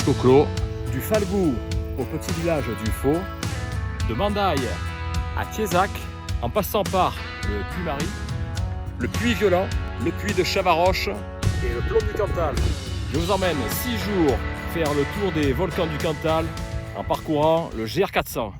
jusqu'au clos. Du Falgou au petit village du Faux, De Mandaille à Thiézac, en passant par le Puy-Marie, le Puy Violent, le Puy de Chavaroche et le Plomb du Cantal. je vous emmène 6 jours faire le tour des volcans du Cantal en parcourant le GR400.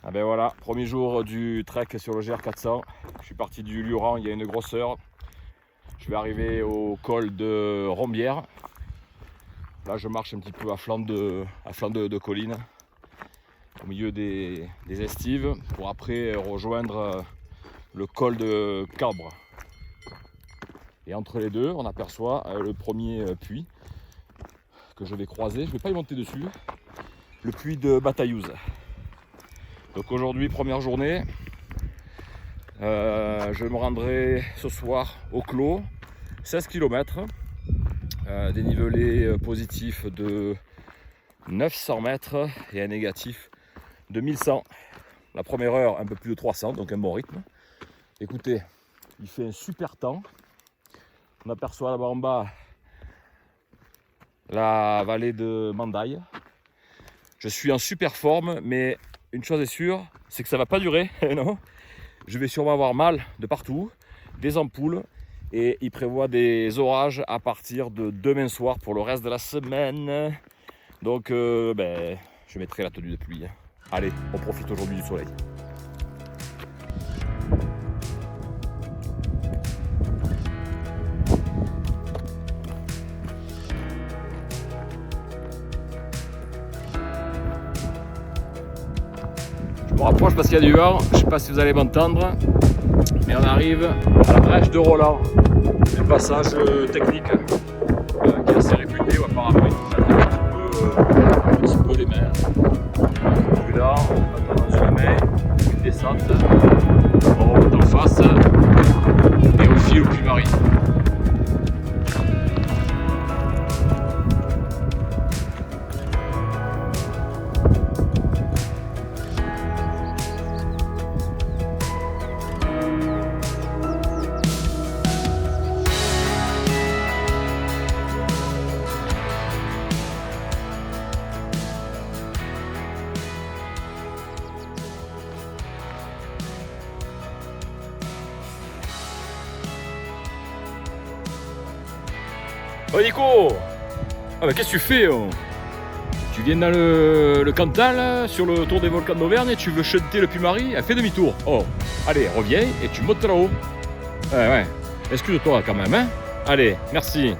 Ah ben voilà, premier jour du trek sur le GR400. Je suis parti du Luran, il y a une grosse heure. Je vais arriver au col de Rombières. Là je marche un petit peu à flanc de colline, au milieu des estives, pour après rejoindre le col de Cabre. Et entre les deux, on aperçoit le premier puits que je vais croiser. Je ne vais pas y monter dessus, le puits de Bataillouse. Donc aujourd'hui, première journée, je me rendrai ce soir au clos, 16 km, dénivelé positif de 900 mètres et un négatif de 1100. La première heure, un peu plus de 300, donc un bon rythme. Écoutez, il fait un super temps. On aperçoit là-bas en bas la vallée de Mandaille. Je suis en super forme, mais une chose est sûre, c'est que ça ne va pas durer, non. Je vais sûrement avoir mal de partout, des ampoules, et il prévoit des orages à partir de demain soir pour le reste de la semaine. Donc je mettrai la tenue de pluie. Allez, on profite aujourd'hui du soleil. Je me rapproche parce qu'il y a du vent, je ne sais pas si vous allez m'entendre, mais on arrive à la brèche de Roland, un passage technique qui est assez réputé, où apparemment il faut mettre un petit peu les mains. Puis là, on va dans une main, une descente, on remonte en face et on file au Puy-Marie. Oh Nico! Ah bah qu'est-ce que tu fais? Tu viens dans le Cantal, sur le tour des volcans d'Auvergne, et tu veux chanter le Puy-Marie? Fais demi-tour. Oh, allez, reviens et tu montes là-haut. Ouais. Excuse-toi quand même, hein? Allez, merci.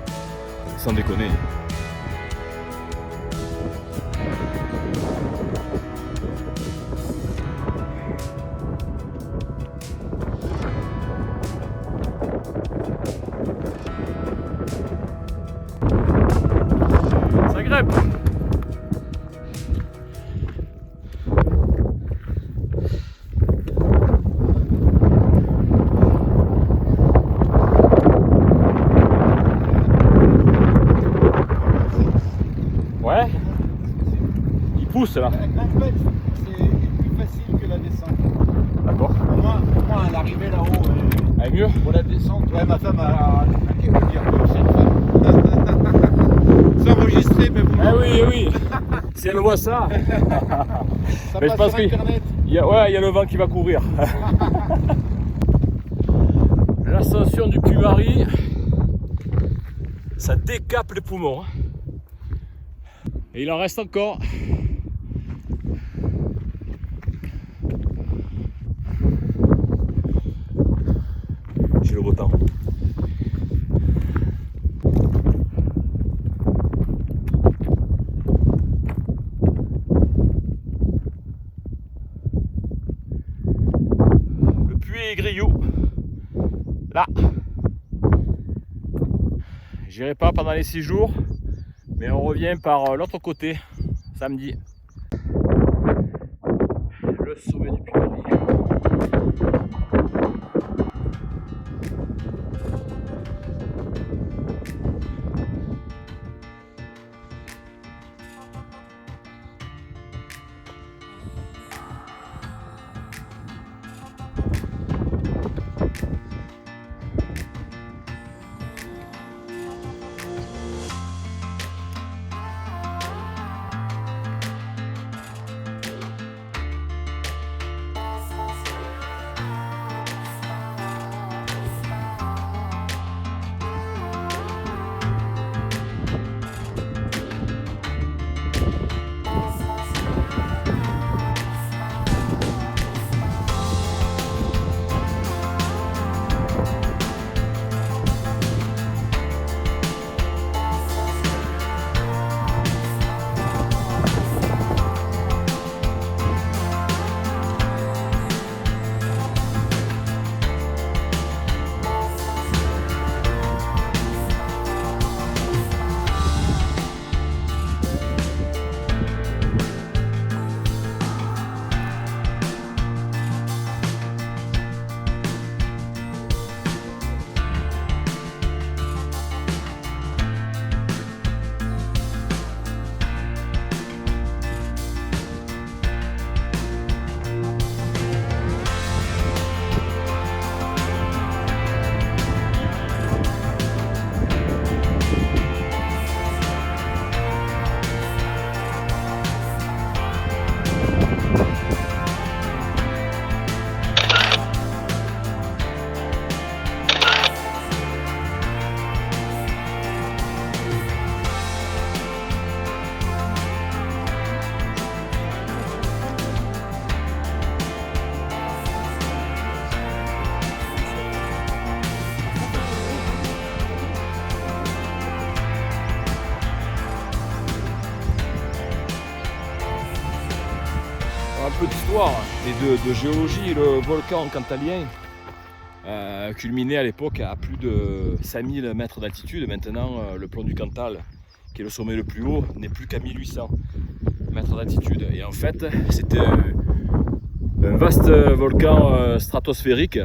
Sans déconner. Ça grimpe. pousse là. La grimpette, c'est plus facile que la descente. D'accord. Pour moi, à l'arrivée là-haut, Elle est mieux. pour la descente, ouais, ma femme a craqué pour dire que c'est une femme. C'est enregistré, mais vous. Eh oui, eh oui. Si elle voit ça. Ça Mais je passe pense sur qu'il internet. y a le vent qui va courir. L'ascension du Puy-Marie, ça décape les poumons. Et il en reste encore. J'ai le beau temps. Le Puy-Grillou. Là. J'irai pas pendant les 6 jours, mais on revient par l'autre côté, samedi. Le sommet du Puy-Marie. Un peu d'histoire et de géologie. Le volcan cantalien culminait à l'époque à plus de 5000 mètres d'altitude. Maintenant, le plomb du Cantal, qui est le sommet le plus haut, n'est plus qu'à 1800 mètres d'altitude. Et en fait, c'était un vaste volcan stratosphérique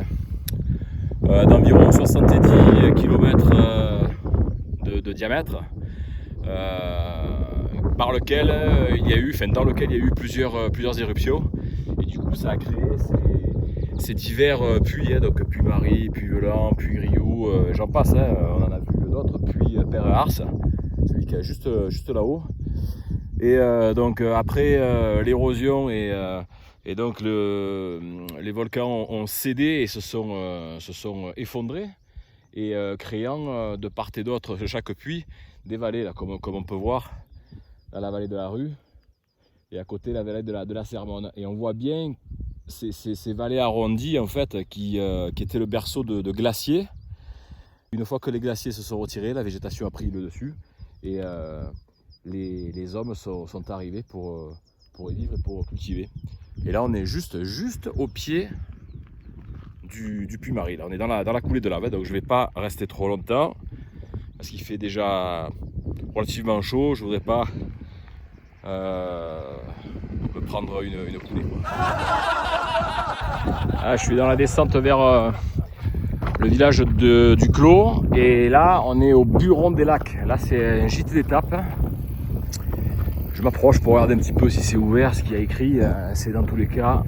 d'environ 70 km de diamètre. Dans lequel il y a eu plusieurs éruptions, et du coup ça a créé ces divers puits, donc Puy-Marie, Puy-Velin, Puy-Grillou, j'en passe, on en a vu d'autres, Puy-Père-Ars, celui qui est juste là-haut. Et donc après l'érosion et donc les volcans ont cédé et se sont effondrés, et créant de part et d'autre de chaque puits des vallées, là, comme on peut voir. Dans la vallée de la Rue et à côté la vallée de la Sermonne, et on voit bien ces vallées arrondies en fait qui étaient le berceau de glaciers. Une fois que les glaciers se sont retirés, la végétation a pris le dessus, et les hommes sont arrivés pour y vivre et pour cultiver. Et là on est juste au pied du Puy-Marie. Là on est dans la coulée de lave, donc je ne vais pas rester trop longtemps parce qu'il fait déjà relativement chaud. Je voudrais pas me prendre une coulée. Ah, je suis dans la descente vers le village du Clos, et là on est au Buron des Lacs. Là c'est un gîte d'étape. Je m'approche pour regarder un petit peu si c'est ouvert, ce qu'il y a écrit. C'est dans tous les cas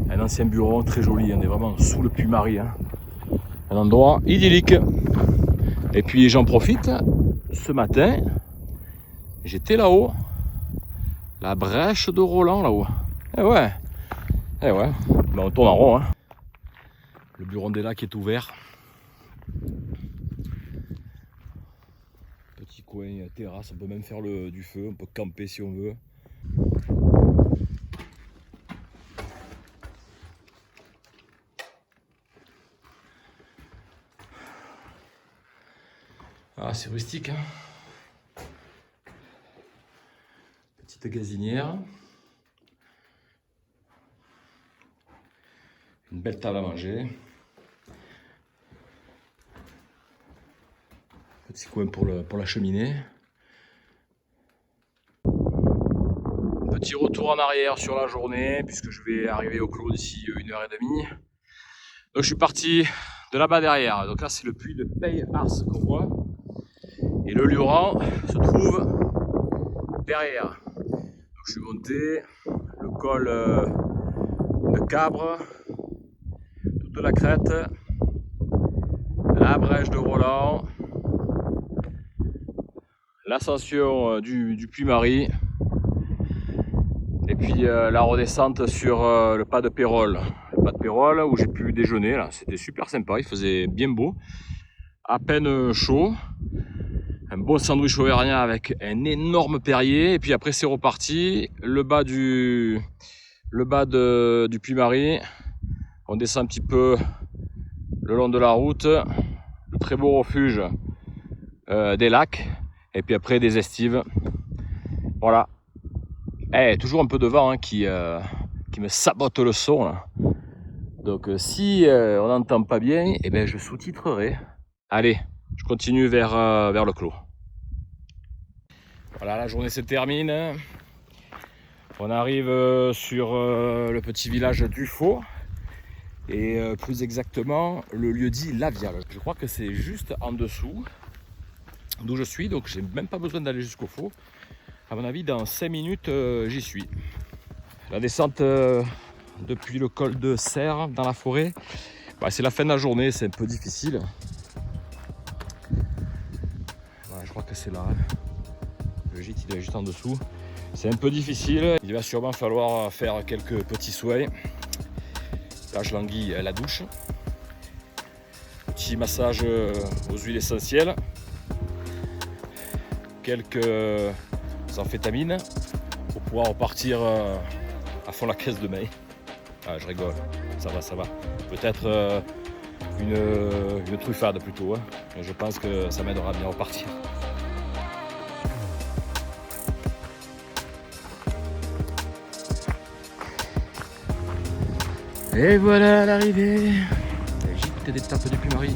un ancien bureau très joli. On est vraiment sous le Puy-Marie. Hein. Un endroit idyllique. Et puis j'en profite. Ce matin, j'étais là-haut. La brèche de Roland là-haut. Eh ouais. Eh ouais. Ben, on tourne en rond. Hein. Le bureau des lacs est ouvert. Petit coin, terrasse, on peut même faire du feu, on peut camper si on veut. Ah, c'est rustique, hein. Petite gazinière. Une belle table à manger. Petit coin pour la cheminée. Petit retour en arrière sur la journée, puisque je vais arriver au clos d'ici 1h30. Donc je suis parti de là-bas derrière. Donc là c'est le puits de Pays-Ars qu'on voit. Et le Luran se trouve derrière. Donc je suis monté le col de Cabre, toute la crête, la brèche de Roland, l'ascension du Puy-Marie. Et puis la redescente sur le pas de Pérol. Le pas de Pérol où j'ai pu déjeuner. Là, c'était super sympa, il faisait bien beau. À peine chaud. Un bon sandwich auvergnat avec un énorme Perrier. Et puis après c'est reparti. Le bas du Puy-Marie. On descend un petit peu le long de la route. Le très beau refuge des lacs. Et puis après des estives. Voilà. Toujours un peu de vent hein, qui me sabote le son. Là. Donc si on n'entend pas bien, eh ben, je sous-titrerai. Allez, je continue vers le clos. Voilà, la journée se termine. On arrive sur le petit village d'Ufaux. Et plus exactement, le lieu dit La Viale. Je crois que c'est juste en dessous d'où je suis. Donc j'ai même pas besoin d'aller jusqu'au faux. À mon avis, dans 5 minutes, j'y suis. La descente depuis le col de Serre dans la forêt, bah, c'est la fin de la journée, c'est un peu difficile. Voilà, je crois que c'est là. Le gîte, il est juste en dessous. C'est un peu difficile. Il va sûrement falloir faire quelques petits soins. Là, je languis la douche. Petit massage aux huiles essentielles. Quelques amphétamines pour pouvoir repartir à fond la caisse demain. Ah, je rigole, ça va. Peut-être une truffade plutôt, hein. Mais je pense que ça m'aidera à bien repartir. Et voilà l'arrivée. Le gîte des Tapes du Puy-Marie.